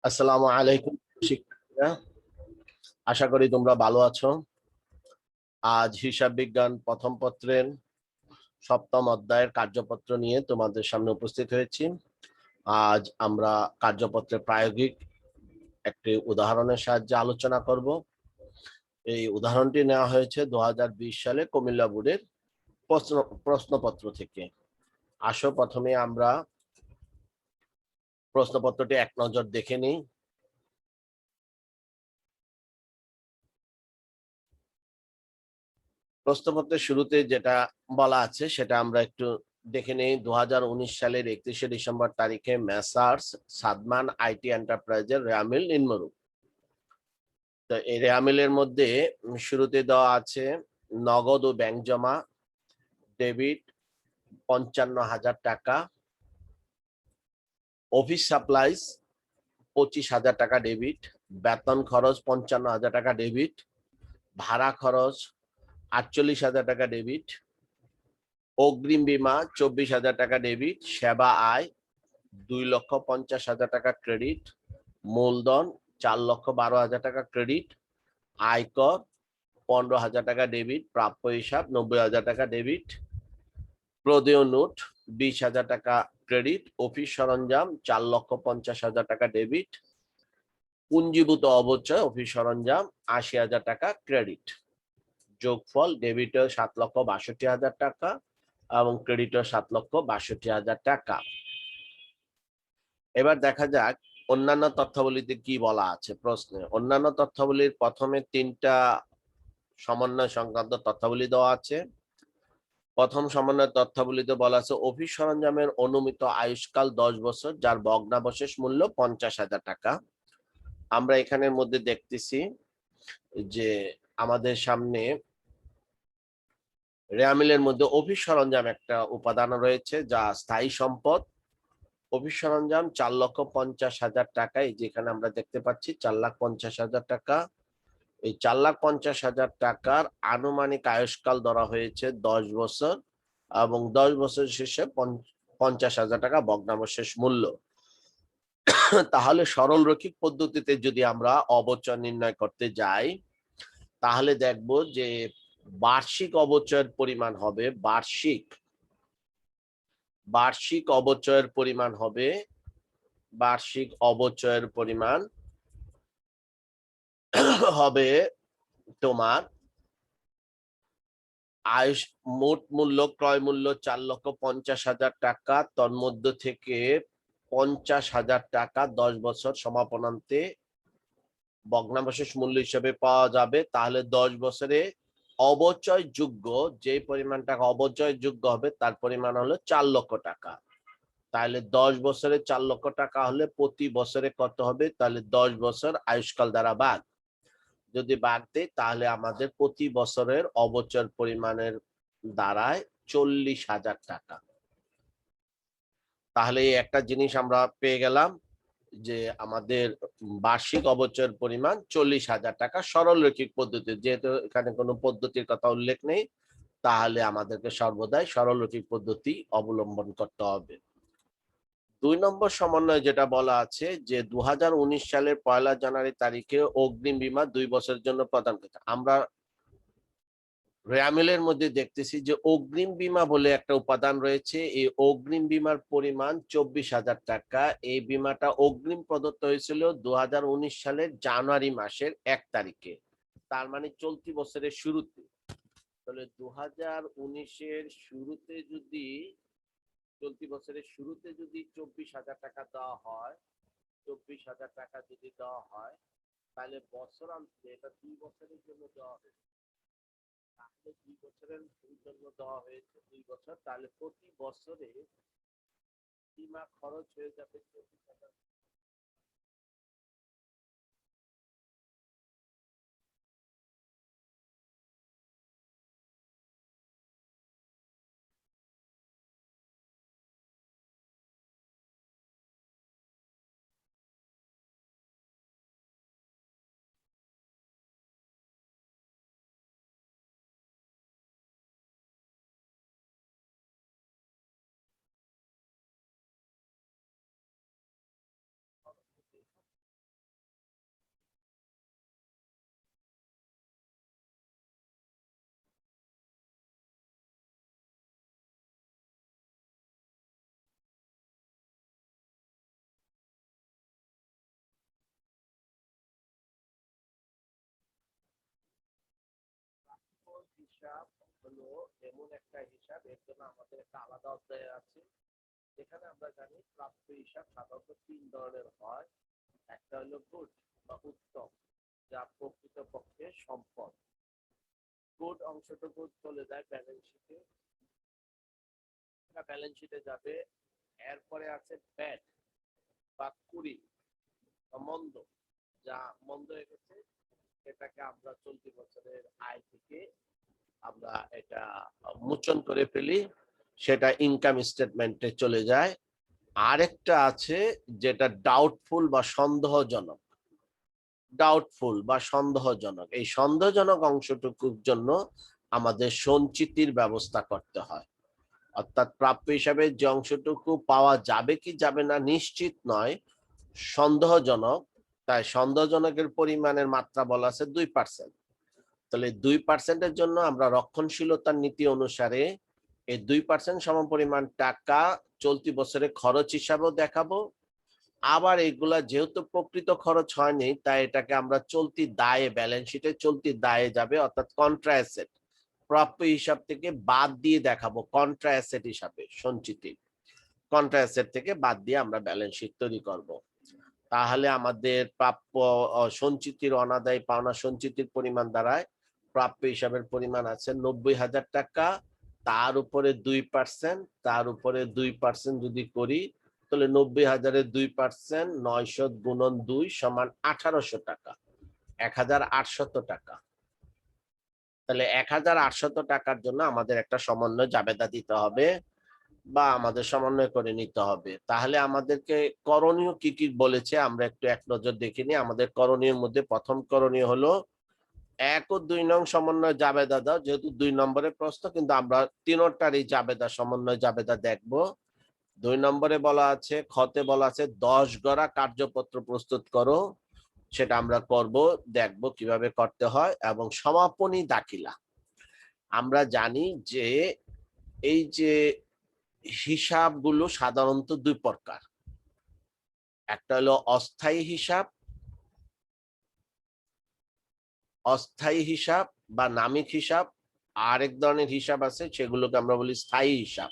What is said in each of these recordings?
আসসালামু আলাইকুম শিক্ষার্থীরা, আশা করি তোমরা ভালো আছো। আজ হিসাব বিজ্ঞান প্রথম পত্রের সপ্তম অধ্যায়ের কার্যপত্র নিয়ে তোমাদের সামনে উপস্থিত হয়েছি। আজ আমরা কার্যপত্রের প্রায়োগিক একটি উদাহরণের সাহায্যে আলোচনা করব। এই উদাহরণটি নেওয়া হয়েছে 2020 সালে কুমিল্লা বোর্ডের প্রশ্নপত্র থেকে। আসো প্রথমে আমরা প্রশ্নপত্রটি এক নজর দেখে নিই। প্রশ্নপত্রের শুরুতে যেটা বলা আছে সেটা আমরা একটু দেখে নেই। 2019 সালের 31শে ডিসেম্বর তারিখে মেসার্স সাদমান আইটি এন্টারপ্রাইজের রেয়ামিল নিম্নরূপ। তো এই রেয়ামিলের মধ্যে শুরুতে দেওয়া আছে নগদ ও ব্যাংক জমা ডেবিট 55,000 টাকা, অফিস সাপ্লাইজ 25,000 টাকা ডেবিট, বেতন খরচ 55,000 টাকা ডেবিট, ভাড়া খরচ 48,000 টাকা ডেবিট, অগ্রিম বীমা 24,000 টাকা ডেবিট, সেবা আয় 2,50,000 টাকা ক্রেডিট, মূলধন 4,12,000 টাকা ক্রেডিট, আয়কর 15,000 টাকা ডেবিট, প্রাপ্য হিসাব 90,000 টাকা ডেবিট, প্রদেয় নোট 20,000 টাকা ক্রেডিট, অফিস সরঞ্জাম 4,50,000 টাকা ডেবিট, পুঞ্জীভূত অবচয় অফিস সরঞ্জাম 80,000 টাকা ক্রেডিট। যোগফল ডেবিটর 7,62,000 টাকা এবং ক্রেডিটর 7,62,000 টাকা। এবার দেখা যাক অন্যান্য তথ্যাবলীতে কি বলা আছে প্রশ্নে। অন্যান্য তথ্যাবলীর প্রথমে 3টা সমন্বয় সংক্রান্ত তথ্যাবলী দেওয়া আছে। প্রথম সমন্বয় তথ্যাবলীতে বলা আছে অফিস সরঞ্জামের অনুমিত আয়ুষ্কাল 10 বছর, যার ভগ্নাবশেষ মূল্য 50,000 টাকা। আমরা এখানের মধ্যে দেখতেছি যে আমাদের সামনে রেয়ামিলের মধ্যে অফিস সরঞ্জাম একটা উপাদান রয়েছে যা স্থায়ী সম্পদ। অফিস সরঞ্জাম 4,50,000 টাকায়, যেখানে আমরা দেখতে পাচ্ছি 4,50,000 টাকা। এই 4,50,000 টাকার আনুমানিক আয়ুষ্কাল ধরা হয়েছে 10 বছর এবং 10 বছর শেষে 50,000 টাকা ভগ্নাবশেষ মূল্য। তাহলে সরল রৈখিক পদ্ধতিতে যদি আমরা অবচয় নির্ণয় করতে যাই, তাহলে দেখব যে বার্ষিক অবচয়ের পরিমাণ হবে বার্ষিক অবচয়ের পরিমাণ হবে বার্ষিক অবচয়ের পরিমাণ হবে তোমার আয়ুষ মোট মূল্য ক্রয় মূল্য 4,50,000 টাকা, তন্মধ্য থেকে 50,000 টাকা 10 বছর সমাপনান্তে ভগ্নাবশেষ মূল্য হিসেবে পাওয়া যাবে। তাহলে 10 বছরে অবচয় যোগ্য যে পরিমাণ টাকা অবচয় যোগ্য হবে তার পরিমাণ হলো 4 লক্ষ টাকা। তাহলে 10 বছরে 4 লক্ষ টাকা হলে প্রতি বছরে কত হবে? তাহলে 10 বছর আয়ুষ্কাল দ্বারা ভাগ। যদি ভাগ দেই তাহলে আমাদের প্রতি বছরের অবচয়ের পরিমাণের দাঁড়ায় 40,000 টাকা। তাহলে এই একটা জিনিস আমরা পেয়ে গেলাম যে আমাদের বার্ষিক অবচয়ের পরিমাণ 40,000 টাকা সরল রৈখিক পদ্ধতি। যেহেতু এখানে কোনো পদ্ধতির কথা উল্লেখ নেই, তাহলে আমাদেরকে সর্বদাই সরল রৈখিক পদ্ধতি অবলম্বন করতে হবে। 2 নম্বর সমন্বয়ে যেটা বলা আছে যে 2019 সালের 1 জানুয়ারি তারিখে অগ্রিম বীমা 2 বছরের জন্য প্রদান করতে। আমরা রেয়ামিলের মধ্যে দেখতেছি যে অগ্রিম বীমা বলে একটা উপাদান রয়েছে। এই অগ্রিম বীমার পরিমাণ 24,000 টাকা। এই বীমাটা অগ্রিম প্রদত্ত হয়েছিল 2019 সালের জানুয়ারি মাসের 1 তারিখে। তার মানে চলতি বছরের শুরুতে। তাহলে 2019 এর শুরুতে যদি চলতি বছরের শুরুতে যদি 24,000 টাকা দেওয়া হয়, 24,000 টাকা যদি দেওয়া হয়, তাহলে বছরান্তে এটা 2 বছরের জন্য দেওয়া হয়েছে। তাহলে 2 বছরের জন্য দেওয়া হয়েছে 2 বছর, তাহলে প্রতি বছরে বীমা খরচ হয়ে যাবে 24,000। হিসাব হলো এমন একটা হিসাব, এর জন্য আমাদের একটা আলাদা অধ্যায় আছে, যেখানে আমরা জানি প্রাপ্য হিসাব সাধারণত তিন ধরনের হয়। একটা হলো গুড বা উত্তম, যা প্রকৃতপক্ষে সম্পদ। গুড অংশটুকু চলে যায় ব্যালেন্স শিটে, ব্যালেন্স শিটে যাবে। এরপরে আছে ব্যাড বা কুড়ি বা মন্দ, যা মন্দ হয়ে গেছে, এটাকে আমরা চলতি বছরের আয় থেকে আমরা এটা মোচন করে ফেলি, সেটা ইনকাম স্টেটমেন্টে চলে যায়। আরেকটা আছে যেটা ডাউটফুল বা সন্দেহজনক। এই সন্দেহজনক অংশটুকুর জন্য আমাদের সঞ্চিতির ব্যবস্থা করতে হয়। অর্থাৎ প্রাপ্য হিসাবে যে অংশটুকু পাওয়া যাবে কি যাবে না নিশ্চিত নয়, সন্দেহজনক, তাই সন্দেহজনকের পরিমাণের মাত্রা বলা আছে 2%। তাহলে 2%-এর জন্য আমরা রক্ষণশীলতার নীতি অনুসারে এই 2% সমপরিমাণ টাকা চলতি বছরে খরচ হিসাবেও দেখাবো। আবার এগুলা যেহেতু প্রকৃত খরচ হয়নি, তাই এটাকে আমরা চলতি দায়ে, ব্যালেন্স শিটে চলতি দায়ে যাবে, অর্থাৎ কন্ট্রা অ্যাসেট, প্রাপ্য হিসাব থেকে বাদ দিয়ে দেখাবো কন্ট্রা অ্যাসেট হিসাবে সঞ্চিতি। কন্ট্রা অ্যাসেট থেকে বাদ দিয়ে আমরা ব্যালেন্স শিট তৈরি করব। তাহলে আমাদের প্রাপ্য সঞ্চিতির অনাদায়ী পাওনা সঞ্চিতির পরিমাণ দাঁড়ায়, প্রাপ্য হিসাবের পরিমাণ আছে 90,000 টাকা, তার উপরে 2%, তার উপরে 2% যদি করি, তাহলে 90,000-এর 2%, 900 গুণন 2 সমান 1800 টাকা, 1800 টাকা। তাহলে 1800 টাকার জন্য আমাদের একটা সমন্বয় জাবেদা দিতে হবে বা আমাদের সমন্বয় করে নিতে হবে। তাহলে আমাদেরকে করণীয় কি কি বলেছে আমরা একটু এক নজর দেখে নিই। আমাদের করণীয়ের মধ্যে প্রথম করণীয় হলো 1 ও 2 নং সমন্বয় জাবেদা দাও, যেহেতু 2 নম্বরের প্রশ্ন, কিন্তু আমরা তিনটারই জাবেদা, সমন্বয় জাবেদা দেখব। 2 নম্বরে বলা আছে, খতে বলা আছে 10 গড়া কার্যপত্র প্রস্তুত করো, সেটা আমরা করব, দেখব কিভাবে করতে হয়। এবং সমাপনী দাখিলা, আমরা জানি যে এই যে হিসাবগুলো সাধারণত দুই প্রকার, একটা হলো অস্থায়ী হিসাব বা নামিক হিসাব, আরেক ধরনের হিসাব আছে সেগুলোকে আমরা বলি স্থায়ী হিসাব।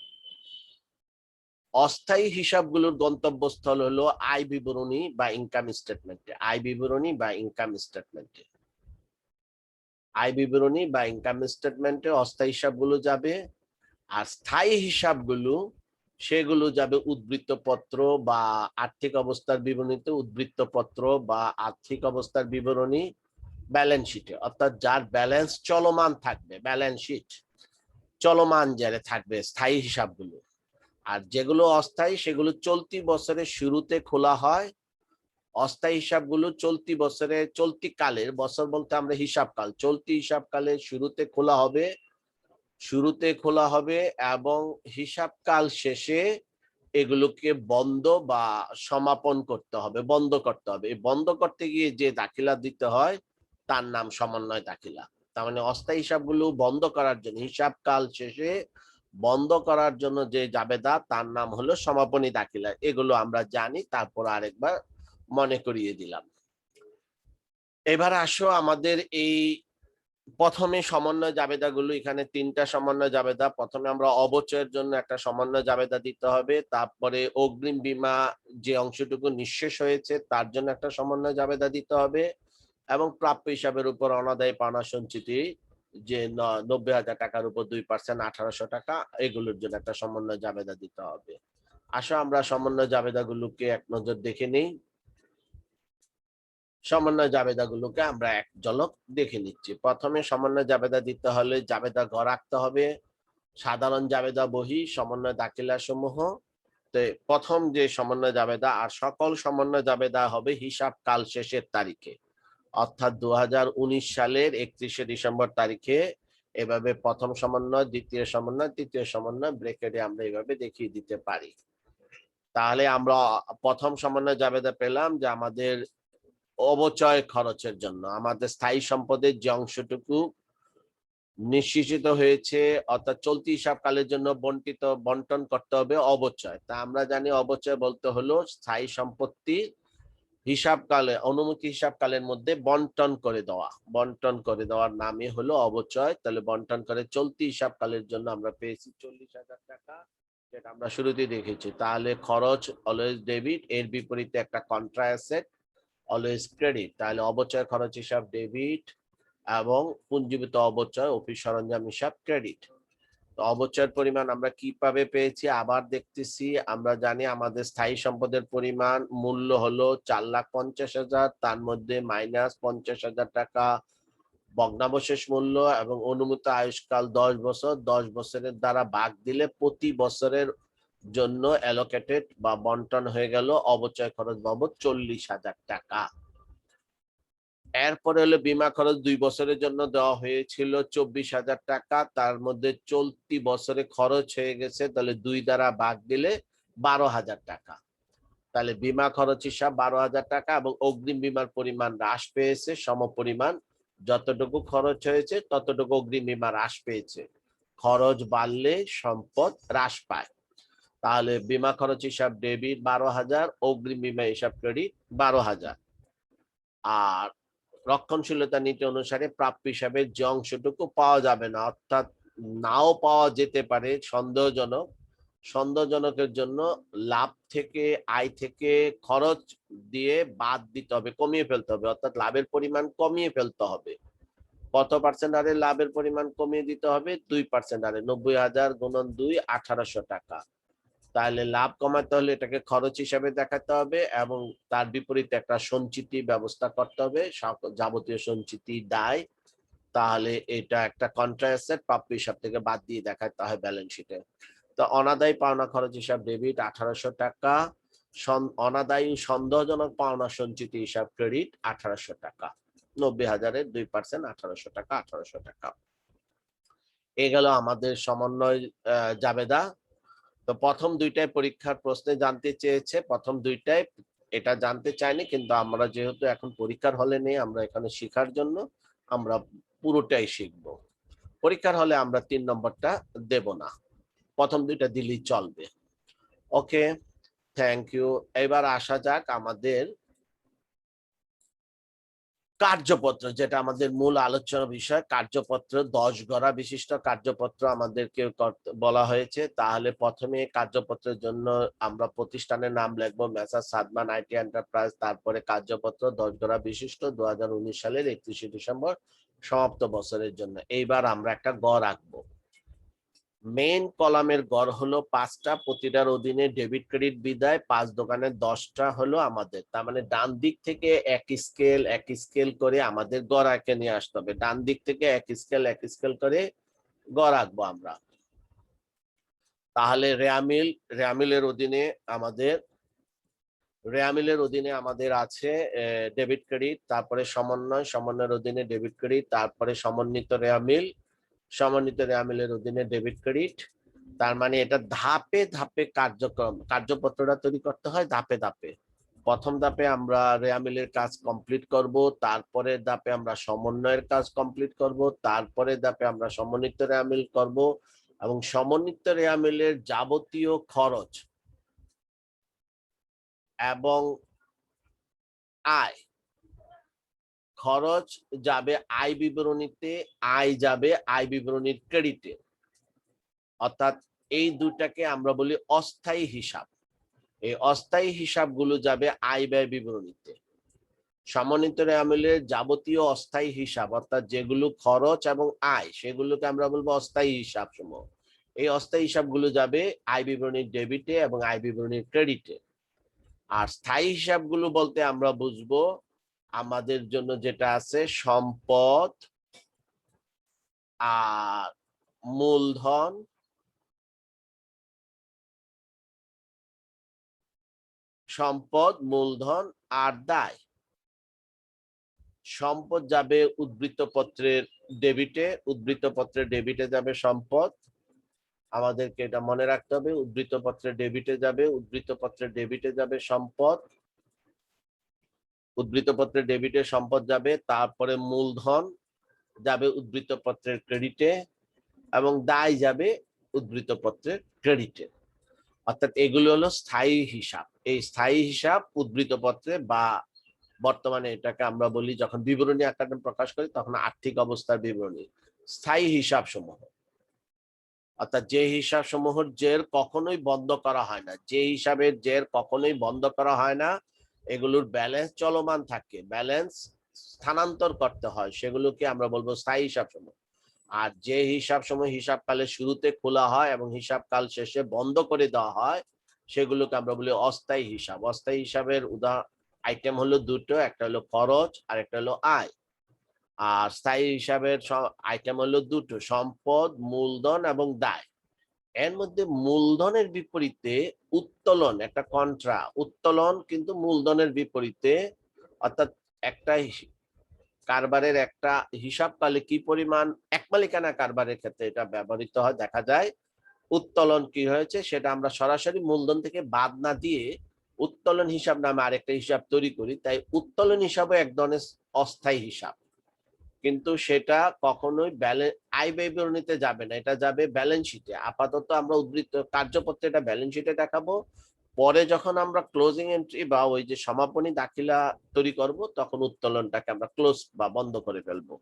অস্থায়ী হিসাবগুলোর গন্তব্যস্থল হলো আয় বিবরণী বা ইনকাম স্টেটমেন্টে, আয় বিবরণী বা ইনকাম স্টেটমেন্টে, আয় বিবরণী বা ইনকাম স্টেটমেন্টে অস্থায়ী হিসাবগুলো যাবে। আর স্থায়ী হিসাবগুলো, সেগুলো যাবে উদ্বৃত্তপত্র বা আর্থিক অবস্থার বিবরণীতে, উদ্বৃত্তপত্র বা আর্থিক অবস্থার বিবরণী ব্যালেন্স শিটে, অর্থাৎ যার ব্যালেন্স চলমান থাকবে, ব্যালেন্স শিট চলমান যারে থাকবে স্থায়ী হিসাবগুলো। আর যেগুলো অস্থায়ী সেগুলো চলতি বছরের শুরুতে খোলা হয়। অস্থায়ী হিসাবগুলো চলতি বছরে, চলতি কালের, বছর বলতে আমরা হিসাবকাল, চলতি হিসাবকালের শুরুতে খোলা হবে এবং হিসাবকাল শেষে এগুলোকে বন্ধ বা সমাপন করতে হবে, বন্ধ করতে হবে। এই বন্ধ করতে গিয়ে যে দাখিলা দিতে হয় তার নাম সমন্বয় দাখিলা। তার মানে অস্থায়ী হিসাবগুলো বন্ধ করার জন্য, হিসাবকাল শেষে বন্ধ করার জন্য যে জাবেদা, তার নাম হলো সমাপনী দাখিলা। এগুলো আমরা জানি, তারপর আরেকবার মনে করিয়ে দিলাম। এবার আসো আমাদের এই প্রথমে সমন্বয় জাবেদাগুলো, এখানে 3টা সমন্বয় জাবেদা। প্রথমে আমরা অবচয়ের জন্য একটা সমন্বয় জাবেদা দিতে হবে, তারপরে অগ্রিম বীমা যে অংশটুকু নিঃশেষ হয়েছে তার জন্য একটা সমন্বয় জাবেদা দিতে হবে, এবং প্রাপ্য হিসাবের উপর অনাদায়ী পাওনা সঞ্চিতি যে 90,000 টাকার উপর 2%, 1800 টাকা, এগুলোর জন্য একটা সমন্বয় জাবেদা দিতে হবে। আসো আমরা সমন্বয় জাবেদাগুলোকে এক নজর দেখে নিই। সমন্বয় জাবেদাগুলোকে আমরা এক ঝলক দেখে নিচ্ছি। প্রথমে সমন্বয় জাবেদা দিতে হলে জাবেদা ঘর রাখতে হবে, সাধারণ জাবেদা বহি, সমন্বয় দাখিলা সমূহ। তো প্রথম যে সমন্বয় জাবেদা, আর সকল সমন্বয় জাবেদা হবে হিসাব কাল শেষের তারিখে, অর্থাৎ 2019 সালের 31শে ডিসেম্বর তারিখে। এভাবে প্রথম সমন্বয়, দ্বিতীয় সমন্বয়, তৃতীয় সমন্বয় ব্রেকেটে আমরা এইভাবে দেখিয়ে দিতে পারি। তাহলে আমরা প্রথম সমন্বয় জাবেদা পেলাম যে আমাদের অবচয় খরচের জন্য আমাদের স্থায়ী সম্পদের যে অংশটুকু নিশ্চিত হয়েছে, অর্থাৎ চলতি হিসাবকালের জন্য বন্টন করতে হবে অবচয়। তা আমরা জানি অবচয় বলতে হলো স্থায়ী সম্পত্তি হিসাবকালে অনুমতি হিসাবকালের মধ্যে বন্টন করে দেওয়া, বন্টন করে দেওয়ার নামই হলো অবচয়। তাহলে বন্টন করে চলতি হিসাবকালের জন্য আমরা পেয়েছি 40,000 টাকা, যেটা আমরা শুরুতেই দেখেছি। তাহলে খরচ অলওয়েজ ডেবিট, এর বিপরীতে একটা কন্ট্রা অ্যাসেট অলওয়েজ ক্রেডিট। তাহলে অবচয় খরচ হিসাব ডেবিট এবং পুঞ্জীভূত অবচয় অফিস সরঞ্জাম হিসাব ক্রেডিট। অবচয়ের পরিমাণ আমরা কিভাবে পেয়েছি আবার দেখতেছি। আমরা জানি আমাদের স্থায়ী সম্পদের পরিমাণ মূল্য হলো 4,50,000, তার মধ্যে মাইনাস 50,000 টাকা ভগ্নাবশেষ মূল্য এবং অনুমিত আয়ুষ্কাল 10 বছর। 10 বছরের দ্বারা ভাগ দিলে প্রতি বছরের জন্য অ্যালোকেটেড বা বন্টন হয়ে গেল অবচয় খরচ বাবদ 40,000 টাকা। এরপরে হলো বীমা খরচ 2 বছরের জন্য দেওয়া হয়েছিল 24,000 টাকা, তার মধ্যে চলতি বছরে খরচ হয়ে গেছে, তাহলে 2 দ্বারা ভাগ দিলে 12,000 টাকা। তাহলে বীমা খরচ হিসাব 12,000 টাকা এবং অগ্রিম বীমার পরিমাণ হ্রাস পেয়েছে সমপরিমাণ। যতটুকু খরচ হয়েছে ততটুকু অগ্রিম বীমা হ্রাস পেয়েছে। খরচ বাড়লে সম্পদ হ্রাস পায়। তাহলে বীমা খরচ হিসাব ডেবিট 12,000, অগ্রিম বীমা হিসাব ক্রেডিট 12,000। আর রক্ষণশীলতা নীতি অনুসারে প্রাপ্য হিসাবে যে অংশটুকু পাওয়া যাবে না, অর্থাৎ নাও পাওয়া যেতে পারে সন্দেহজনক, সন্দেহজনকের জন্য লাভ থেকে আয় থেকে খরচ দিয়ে বাদ দিতে হবে, কমিয়ে ফেলতে হবে, অর্থাৎ লাভের পরিমাণ কমিয়ে ফেলতে হবে। কত পার্সেন্ট হারে লাভের পরিমাণ কমিয়ে দিতে হবে? 2% হারে। 90,000 গুণন 2, 1800 টাকা। তাহলে লাভ কমাতে হলে এটাকে খরচ হিসাবে দেখাতে হবে এবং তার বিপরীতে একটা সঞ্চিতি ব্যবস্থা করতে হবে, যাবতীয় সঞ্চিতি দায়। তাহলে এটা একটা কন্ট্রা অ্যাসেট, প্রাপ্য হিসাব থেকে বাদ দিয়ে দেখাতে হয় ব্যালেন্স শিটে। তো অনাদায়ী পাওনা খরচ হিসাব ডেবিট 1800 টাকা, অনাদায়ী সন্দেহজনক পাওনা সঞ্চিতি হিসাব ক্রেডিট 1800 টাকা। 90,000-এর 2% 1800 টাকা, 1800 টাকা। এ গেল আমাদের সমন্বয় জাবেদা। তো প্রথম দুইটাই পরীক্ষার প্রশ্নে জানতে চেয়েছে, প্রথম দুইটাই এটা জানতে চাইনি, কিন্তু আমরা যেহেতু এখন পরীক্ষার হলে নেই, আমরা এখানে শেখার জন্য আমরা পুরোটাই শিখব। পরীক্ষার হলে আমরা 3 নম্বরটা দেব না, প্রথম দুইটা দিলেই চলবে। ওকে, থ্যাংক ইউ। এবার আসা যাক আমাদের কার্যপত্র, যেটা আমাদের মূল আলোচনা বিষয়। কার্যপত্র 10 গড়া বিশিষ্ট কার্যপত্র আমাদেরকে বলা হয়েছে। তাহলে প্রথমে কার্যপত্রের জন্য আমরা প্রতিষ্ঠানের নাম লিখবো মেসার্স সাদমান আইটি এন্টারপ্রাইজ, তারপরে কার্যপত্র 10 গড়া বিশিষ্ট 2019 সালের 31 ডিসেম্বর সমাপ্ত বছরের জন্য। এইবার আমরা একটা গড় আঁকবো। মেইন কলামের গড় হলো 5টা, প্রতিটার অধীনে ডেবিট ক্রেডিট বিদায় 5 দোকানে 10টা হলো আমাদের। তার মানে ডান দিক থেকে এক স্কেল করে আমাদের গড় আঁকে নিয়ে আসতে হবে। ডান দিক থেকে এক স্কেল করে গড় আঁকবো আমরা। তাহলে রেয়ামিলের অধীনে আমাদের আছে ডেবিট ক্রেডিট, তারপরে সমন্বয়ের অধীনে ডেবিট ক্রেডিট, তারপরে সমন্বিত রেয়ামিলের অধীনে ডেবিট ক্রেডিট। তার মানে এটা ধাপে ধাপে কার্যপত্রটা তৈরি করতে হয় ধাপে ধাপে। প্রথম ধাপে আমরা রেয়ামিলের কাজ কমপ্লিট করব, তারপরে ধাপে আমরা সমন্বয়ের কাজ কমপ্লিট করব, তারপরে ধাপে আমরা সমন্বিত রেয়ামিল করব এবং সমন্বিত রেয়ামিলের যাবতীয় খরচ এবং আয়, খরচ যাবে আয় বিবরণীতে, আয় যাবে আয় বিবরণীর ক্রেডিটে। অর্থাৎ এই দুটাকে আমরা বলি অস্থায়ী হিসাব। এই অস্থায়ী হিসাবগুলো যাবে আয় ব্যয় বিবরণীতে। সমন্বিত রেয়ামিলের যাবতীয় অস্থায়ী হিসাব, অর্থাৎ যেগুলো খরচ এবং আয়, সেগুলোকে আমরা বলবো অস্থায়ী হিসাব সমূহ। এই অস্থায়ী হিসাবগুলো যাবে আয় বিবরণীর ডেবিটে এবং আয় বিবরণীর ক্রেডিটে। আর স্থায়ী হিসাবগুলো বলতে আমরা বুঝবো আমাদের জন্য যেটা আছে সম্পদ আর মূলধন, আর দায়। সম্পদ যাবে উদ্ধৃত পত্রের ডেবিটে যাবে সম্পদ। আমাদেরকে এটা মনে রাখতে হবে, উদ্ধৃত পত্রের ডেবিটে যাবে সম্পদ, উদ্ধৃত পত্রের ডেবিটে সম্পদ যাবে। তারপরে মূলধন যাবে উদ্ধৃত পত্রের ক্রেডিটে এবং দায় যাবে উদ্ধৃত পত্রের ক্রেডিটে। অর্থাৎ এগুলো হলো স্থায়ী হিসাব। এই স্থায়ী হিসাব উদ্ধৃত পত্রে বা বর্তমানে এটাকে আমরা বলি, যখন বিবরণী আকারে প্রকাশ করি তখন আর্থিক অবস্থার বিবরণী। স্থায়ী হিসাব সমূহ, অর্থাৎ যে হিসাব সমূহের জের কখনোই বন্ধ করা হয় না, যে হিসাবের জের কখনোই বন্ধ করা হয় না, এগুলোর ব্যালেন্স চলমান থাকে, ব্যালেন্স স্থানান্তর করতে হয়, সেগুলোকে আমরা বলবো স্থায়ী হিসাব সমূহ। আর যে হিসাব সমূহ হিসাবকালের শুরুতে খোলা হয় এবং হিসাবকাল শেষে বন্ধ করে দেওয়া হয়, সেগুলোকে আমরা বলি অস্থায়ী হিসাব। অস্থায়ী হিসাবের আইটেম হলো দুটো, একটা হলো খরচ আর একটা হলো আয়। আর স্থায়ী হিসাবের আইটেম হলো দুটো, সম্পদ, মূলধন এবং দায়। এর মধ্যে মূলধনের বিপরীতে উত্তোলন একটা কন্ট্রা, উত্তোলন কিন্তু মূলধনের বিপরীতে, অর্থাৎ একটা কারবারের একটা হিসাবকালে কি পরিমাণ, এক মালিকানা কারবারের ক্ষেত্রে এটা ব্যবহৃত হয়, দেখা যায় উত্তোলন কি হয়েছে সেটা আমরা সরাসরি মূলধন থেকে বাদ না দিয়ে উত্তোলন হিসাব নামে আরেকটা হিসাব তৈরি করি, তাই উত্তোলন হিসাবে এক ধরনের অস্থায়ী হিসাব, কিন্তু সেটা কখনোই আয় ব্যয় বিবরণীতে যাবে না, এটা যাবে ব্যালেন্স শিটে। আপাতত আমরা উদ্ধৃত কার্যপত্রে এটা ব্যালেন্স শিটে দেখাবো, পরে যখন আমরা ক্লোজিং এন্ট্রি বা ওই যে সমাপনী দাখিলা তৈরি করব তখন উত্তোলনটাকে আমরা ক্লোজ বা বন্ধ করে ফেলবো।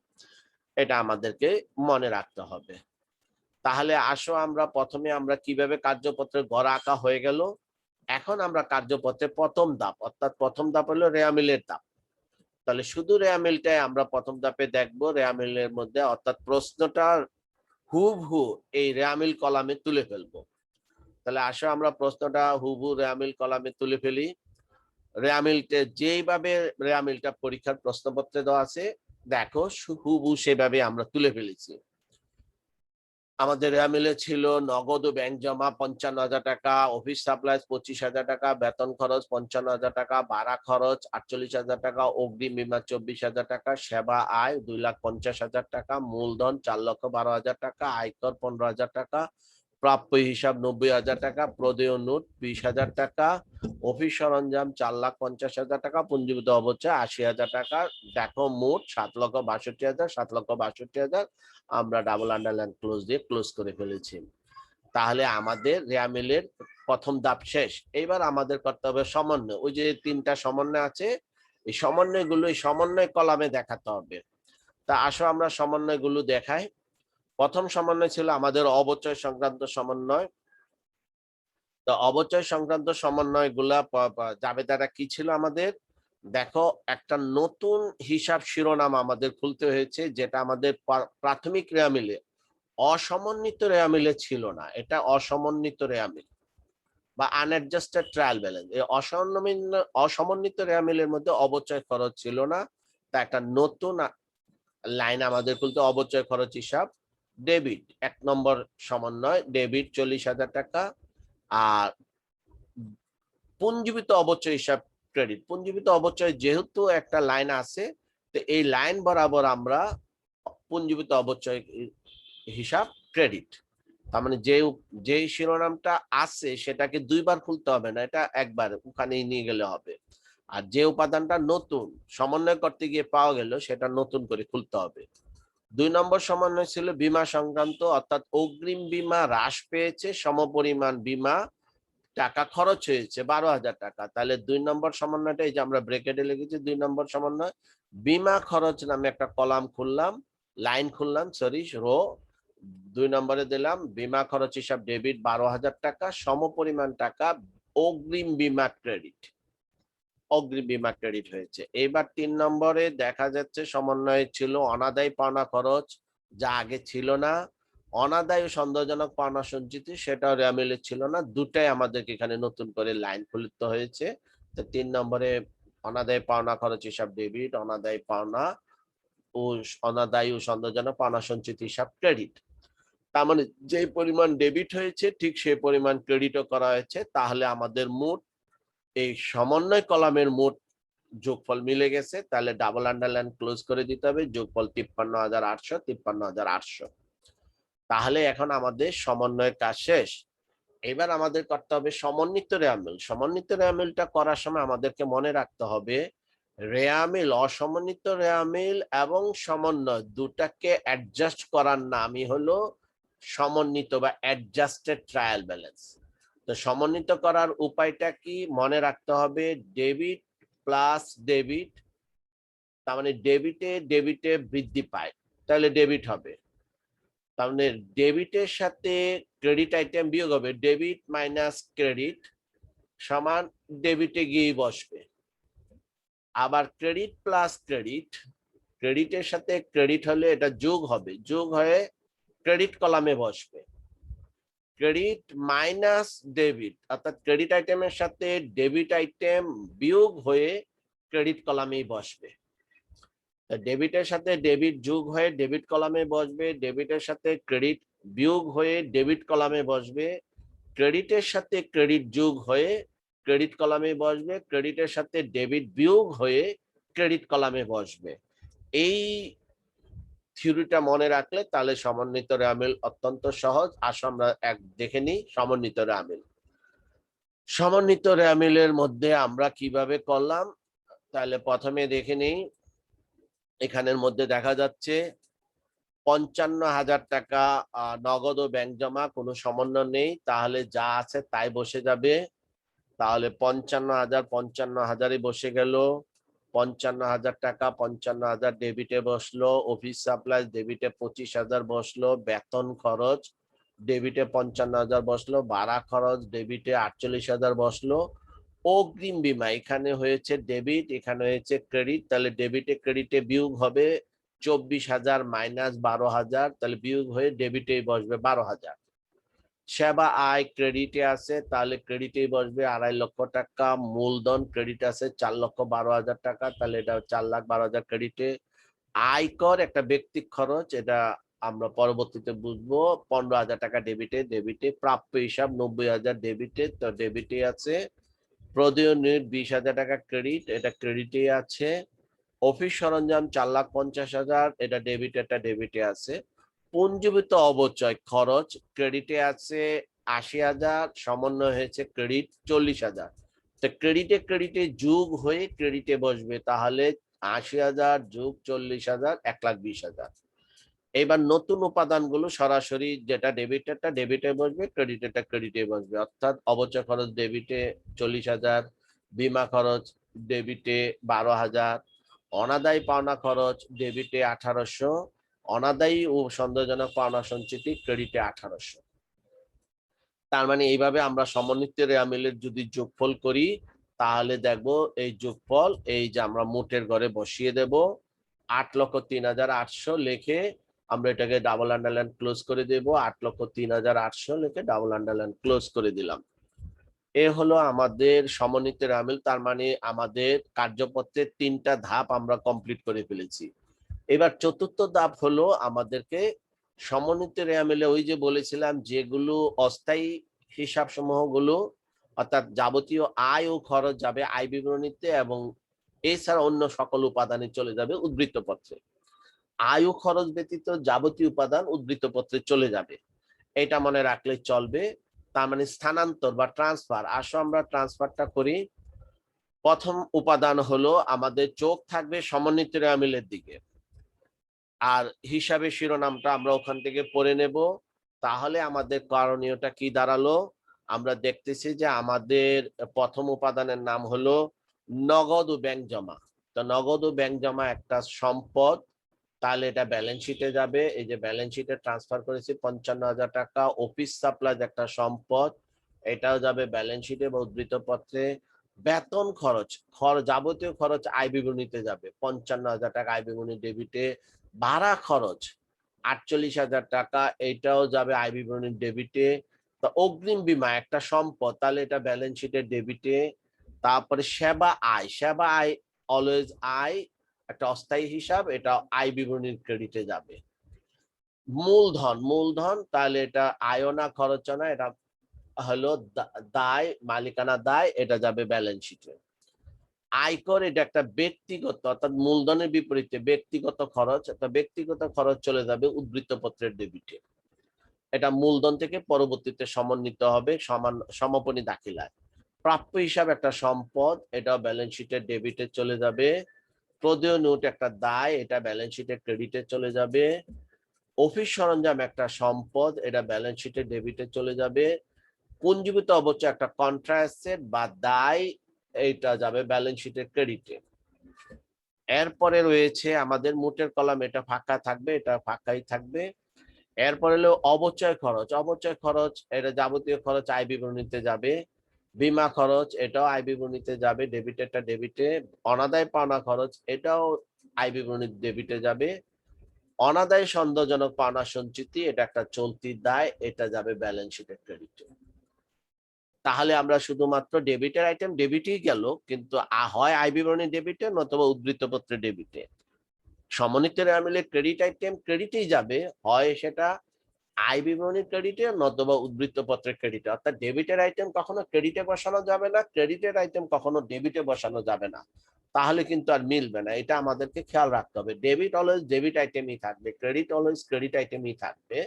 এটা আমাদেরকে মনে রাখতে হবে। তাহলে আসো আমরা প্রথমে আমরা কিভাবে কার্যপত্রের গড় আঁকা হয়ে গেল। এখন আমরা কার্যপত্রের প্রথম ধাপ, অর্থাৎ প্রথম ধাপ হলো রেয়ামিলের ধাপ। তাহলে শুধু রেয়ামিলটাই আমরা প্রথম ধাপে দেখবো, রেয়ামিলের মধ্যে অর্থাৎ প্রশ্নটা হুবহু এই রেয়ামিল কলামে তুলে ফেলবো। তাহলে আসো আমরা প্রশ্নটা হুবহু রেয়ামিল কলামে তুলে ফেলি। রেয়ামিলটা যেইভাবে রেয়ামিলটা পরীক্ষার প্রশ্নপত্রে দেওয়া আছে, দেখো হুবহু সেভাবে আমরা তুলে ফেলেছি। আমাদের রেয়ামিলে ছিল নগদ ও ব্যাংক জমা ৫৫,০০০ টাকা, অফিস সাপ্লাইজ ২৫,০০০ টাকা, বেতন খরচ ৫৫,০০০ টাকা, ভাড়া খরচ ৪৮,০০০ টাকা, অগ্রিম বীমা ২৪,০০০ টাকা, সেবা আয় ২,৫০,০০০ টাকা, মূলধন ৪,১২,০০০ টাকা, আয়কর ১৫,০০০ টাকা, প্রাপ্য হিসাব ৯০,০০০ টাকা, প্রদেয় নোট ২০,০০০ টাকা, অফিস সরঞ্জাম ৪,৫০,০০০ টাকা, পুঞ্জীভূত অবচয় ৮০,০০০ টাকা। দেখো মোট ৭,৬২,০০০, ৭,৬২,০০০ আমরা ডাবল আন্ডারলাইন ক্লোজ দিয়ে ক্লোজ করে ফেলেছি। তাহলে আমাদের রেয়ামিলের প্রথম ধাপ শেষ। এইবার আমাদের করতে হবে সমন্বয়। ওই যে ৩টা সমন্বয় আছে, এই সমন্বয়গুলো এই সমন্বয় কলামে দেখাতে হবে। তা আসো আমরা সমন্বয়গুলো দেখাই। প্রথম সমন্বয় ছিল আমাদের অবচয় সংক্রান্ত সমন্বয়। তো অবচয় সংক্রান্ত সমন্বয়গুলা জাবেদারা কি ছিল আমাদের, দেখো একটা নতুন হিসাব শিরোনাম আমাদের খুলতে হয়েছে, যেটা আমাদের প্রাথমিক রেয়ামিলে অসমন্বিত রেয়ামিলে ছিল না, এটা অসমন্বিত রেয়ামিল বা আনঅ্যাডজাস্টেড ট্রায়াল ব্যালেন্স। এই অসমন্বিত রেয়ামিলের মধ্যে অবচয় খরচ ছিল না, তা একটা নতুন লাইন আমাদের খুলতে, অবচয় খরচ হিসাব ডেবিট ১ নম্বর সমন্বয়, ডেবিট ৪০,০০০ টাকা। আর পুঞ্জীবিত অবচয় হিসাব ক্রেডিট, পুঞ্জীবিত অবচয় যেহেতু একটা লাইন আছে, তো এই লাইন বরাবর আমরা পুঞ্জীবিত অবচয় হিসাব ক্রেডিট, তার মানে যে শিরোনামটা আছে সেটাকে দুইবার খুলতে হবে না, এটা একবার ওখানেই নিয়ে গেলে হবে। আর যে উপাদানটা নতুন সমন্বয় করতে গিয়ে পাওয়া গেল সেটা নতুন করে খুলতে হবে। ২ নম্বর সমন্বয় ছিল বীমা সংক্রান্ত, অর্থাৎ অগ্রিম বীমা হ্রাস পেয়েছে, সমপরিমাণ বীমা টাকা খরচ হয়েছে ১২,০০০ টাকা। তাহলে ২ নম্বর সমন্বয়টা এই যে আমরা ব্রেকেটে লিখেছি ২ নম্বর সমন্বয়, বীমা খরচ নামে একটা কলাম খুললাম, লাইন খুললাম, সরি রো। ২ নম্বরে দিলাম বীমা খরচ হিসাব ডেবিট ১২,০০০ টাকা, সমপরিমাণ টাকা অগ্রিম বীমা ক্রেডিট, অগ্রিম বীমা ক্রেডিট হয়েছে। এবার ৩ নম্বরে দেখা যাচ্ছে সমন্বয়ে ছিল অনাদায়ী পাওনা খরচ, যা আগে ছিল না, অনাদায়ী ও সন্দেহজনক পাওনা সঞ্চিতি, সেটাও রেয়ামিলে ছিল না, দুটাই আমাদেরকে এখানে নতুন করে লাইন খুলতে হয়েছে। তো ৩ নম্বরে অনাদায়ী পাওনা খরচ হিসাব ডেবিট, অনাদায়ী পাওনা ও অনাদায়ী ও সন্দেহজনক পাওনা সঞ্চিতি হিসাব ক্রেডিট। তার মানে যে পরিমাণ ডেবিট হয়েছে ঠিক সেই পরিমাণ ক্রেডিটও করা হয়েছে, তাহলে আমাদের মোট এই সমন্বয় কলামের মোট যোগফল মিলে গেছে। তাহলে ডাবল আন্ডারলাইন ক্লোজ করে দিতে হবে, যোগফল ৫৩,৮০০, ৫৩,৮০০। তাহলে এখন আমাদের সমন্বয়ের কাজ শেষ। এবার আমাদের করতে হবে সমন্বিত রেয়ামিল। সমন্বিত রেয়ামিলটা করার সময় আমাদেরকে মনে রাখতে হবে রেয়ামিল, অসমন্বিত রেয়ামিল এবং সমন্বয় দুটাকে অ্যাডজাস্ট করার নামই হলো সমন্বিত বা অ্যাডজাস্টেড ট্রায়াল ব্যালেন্স। তো সমন্বিত করার উপায়টা কি মনে রাখতে হবে, ডেবিট প্লাস ডেবিট তার মানে ডেবিটে বৃদ্ধি পায়, তাহলে ডেবিট হবে। তার মানে ডেবিটের সাথে ক্রেডিট আইটেম বিয়োগ হবে, ডেবিট মাইনাস ক্রেডিট সমান ডেবিটে গিয়ে বসবে। আবার ক্রেডিট প্লাস ক্রেডিট, ক্রেডিটের সাথে ক্রেডিট হলে এটা যোগ হবে, যোগ হয়ে ক্রেডিট কলামে বসবে। ক্রেডিট মাইনাস ডেবিট অর্থাৎ ক্রেডিট আইটেমের সাথে ডেবিট আইটেম বিয়োগ হয়ে ক্রেডিট কলামেই বসবে। ডেবিটের সাথে ডেবিট যোগ হয়ে ডেবিট কলামে বসবে, ডেবিটের সাথে ক্রেডিট বিয়োগ হয়ে ডেবিট কলামে বসবে, ক্রেডিটের সাথে ক্রেডিট যোগ হয়ে ক্রেডিট কলামে বসবে, ক্রেডিটের সাথে ডেবিট বিয়োগ হয়ে ক্রেডিট কলামে বসবে। এই থিওরিটা মনে রাখলে তাহলে সমন্বিত রেওয়ামিল অত্যন্ত সহজ। আসো আমরা এক দেখে নিই সমন্বিত রেওয়ামিল। সমন্বিত রেওয়ামিলের মধ্যে আমরা কিভাবে করলাম, তাহলে প্রথমে দেখে নিই। এখানের মধ্যে দেখা যাচ্ছে 55,000 টাকা নগদ ও ব্যাংক জমা, কোনো সমন্বয় নেই, তাহলে যা আছে তাই বসে যাবে। তাহলে 55,000 বসে গেল। 55,000 টাকা 55,000 ডেবিটে বসলো, অফিস সাপ্লাই ডেবিটে 25,000 বসলো, বেতন খরচ ডেবিটে 55,000 বসলো, ভাড়া খরচ ডেবিটে 48,000 বসলো। অগ্রিম বীমা এখানে হয়েছে ডেবিট, এখানে হয়েছে ক্রেডিট, তাহলে ডেবিটে ক্রেডিটে বিয়োগ হবে 24,000 মাইনাস 12,000, তাহলে বিয়োগ হয়ে ডেবিটেই বসবে 12,000। সেবা আয় ক্রেডিটে আছে, তাহলে ক্রেডিটেই বসবে 2.5 লক্ষ টাকা। মূলধন ক্রেডিট আছে 4,12,000 টাকা, তাহলে এটা 4,12,000 ক্রেডিটে। আয়কর একটা ব্যক্তিক খরচ, এটা আমরা পরবর্তীতে বুঝবো, 15,000 টাকা ডেবিটে। প্রাপ্য হিসাব 90,000 ডেবিটে, তো ডেবিটে আছে। প্রদেয় নিট 20,000 টাকা ক্রেডিট, এটা ক্রেডিটে আছে। অফিস সরঞ্জাম 4,50,000, এটা ডেবিটে আছে। পুঞ্জীভূত অবচয় খরচ ক্রেডিটে আছে 80,000, সমন্বয় হয়েছে ক্রেডিট 40,000, তো ক্রেডিটে যোগ হয়ে ক্রেডিটে বসবে, তাহলে 80,000 যোগ 40,000 1,20,000। এবার নতুন উপাদানগুলো সরাসরি, যেটা ডেবিটে বসবে, ক্রেডিটে বসবে, অর্থাৎ অবচয় খরচ ডেবিটে 40,000, বীমা খরচ ডেবিটে 12,000, অনাদায়ী পাওনা খরচ ডেবিটে 1800, অনাদায়ী ও সন্দেহজনক পাওনা সঞ্চিতি ক্রেডিটে 1800। তার মানে এইভাবে আমরা সমন্বিত রেওয়ামিলের যদি যোগফল করি তাহলে দেখবো এই যোগফল, এই যে আমরা মোটের ঘরে বসিয়ে দেব 8,03,800 লিখে আমরা এটাকে ডাবল আন্ডারলাইন ক্লোজ করে দেব। 8,03,800 লিখে ডাবল আন্ডারলাইন ক্লোজ করে দিলাম। এ হলো আমাদের সমন্বিত রেওয়ামিল। তার মানে আমাদের কার্যপত্রের 3টা ধাপ আমরা কমপ্লিট করে ফেলেছি। এবার চতুর্থ ধাপ হলো আমাদেরকে সমন্বিত রেওয়ামিলে ওই যে বলেছিলাম যেগুলো অস্থায়ী হিসাব সমূহগুলো, অর্থাৎ যাবতীয় আয় ও খরচ যাবে আয় বিবরণীতে, এবং এছাড়া অন্য সকল উপাদানে চলে যাবে উদ্ধৃত পত্রে। আয় ও খরচ ব্যতীত যাবতীয় উপাদান উদ্ধৃত পত্রে চলে যাবে, এটা মনে রাখলে চলবে। তার মানে স্থানান্তর বা ট্রান্সফার। আসো আমরা ট্রান্সফারটা করি। প্রথম উপাদান হলো আমাদের চোখ থাকবে সমন্বিত রেওয়ামিলের দিকে, আর হিসাবের শিরোনামটা আমরা ওখান থেকে পড়ে নেব। তাহলে আমাদের করণীয়টা কি দাঁড়ালো, আমরা দেখতেছি যে আমাদের প্রথম উপাদানের নাম হলো নগদ ও ব্যাংক জমা। তো নগদ ও ব্যাংক জমা একটা সম্পদ, তাহলে এটা ব্যালেন্স শিটে যাবে। এই যে ব্যালেন্স শিটে ট্রান্সফার করেছি 55,000 টাকা। অফিস সাপ্লাই একটা সম্পদ, এটাও যাবে ব্যালেন্স শিটে বা উদ্ধৃত পত্রে। বেতন খরচ, যাবতীয় খরচ আয় বিবরণীতে যাবে 55,000 টাকা আয় বিবরণী ডেবিটে। ভাড়া খরচ 48,000 টাকা, এটাও যাবে আয় বিবরণীর ডেবিটে। তো অগ্রিম বীমা একটা সম্পদ, তাহলে এটা ব্যালেন্স শিটের ডেবিটে। তারপরে সেবা আয় অলওয়েজ আয়, একটা অস্থায়ী হিসাব, এটা আয় বিবরণীর ক্রেডিটে যাবে। মূলধন তাহলে এটা আয় না খরচ না, এটা হলো দায়, মালিকানা দায়, এটা যাবে ব্যালেন্স শিটে। আয়কর এটা একটা ব্যক্তিগত, অর্থাৎ মূলধনের বিপরীতে ব্যক্তিগত খরচ, ব্যক্তিগত খরচ চলে যাবে উদ্ধৃত পত্রের ডেবিটে। এটা মূলধন থেকে পরবর্তীতে সমন্বিত হবে সমাপনী দাখিলায়। প্রাপ্য হিসাব একটা সম্পদ, এটা ব্যালেন্স শিটের ডেবিটে চলে যাবে। প্রদেয় নোট একটা দায়, এটা ব্যালেন্স শিটের ক্রেডিটে চলে যাবে। অফিস সরঞ্জাম একটা সম্পদ, এটা ব্যালেন্স শিটের ডেবিটে চলে যাবে। পুঞ্জীভূত অবচয় একটা কন্ট্রা অ্যাসেট বা দায়, এইটা যাবে ব্যালেন্স শিটের ক্রেডিটে। এরপরে রয়েছে আমাদের মোটের কলাম, এটা ফাঁকা থাকবে, এটা ফাঁকাই থাকবে। এরপরে হলো অবচয় খরচ। অবচয় খরচ এটা যাবতীয় খরচ আয় বিবরণীতে যাবে। বীমা খরচ এটাও আয় বিবরণীতে যাবে, ডেবিটেরটা ডেবিটে। অনাদায় পাওনা খরচ এটাও আয় বিবরণী ডেবিটে যাবে। অনাদায় সন্দেহজনক পাওনা সঞ্চিতি এটা একটা চলতি দায়, এটা যাবে ব্যালেন্স শিটের ক্রেডিটে। তাহলে আমরা শুধুমাত্র ডেবিটের আইটেম ডেবিটই গেল, কিন্তু হয় আয় বিবরণী ডেবিটে নতুবা উদ্ধৃতপত্রে ডেবিটে। সমন্বিত রেওয়ামিলের ক্রেডিট আইটেম ক্রেডিটেই যাবে, হয় সেটা আয় বিবরণী ক্রেডিটে নতুবা উদ্ধৃতপত্রের ক্রেডিটে। অর্থাৎ ডেবিটের আইটেম কখনো ক্রেডিটে বসানো যাবে না, ক্রেডিটের আইটেম কখনো ডেবিটে বসানো যাবে না, তাহলে কিন্তু আর মিলবে না। এটা আমাদেরকে খেয়াল রাখতে হবে। ডেবিট অলওয়েজ ডেবিট আইটেমই থাকবে, ক্রেডিট অলওয়েজ ক্রেডিট আইটেমই থাকবে,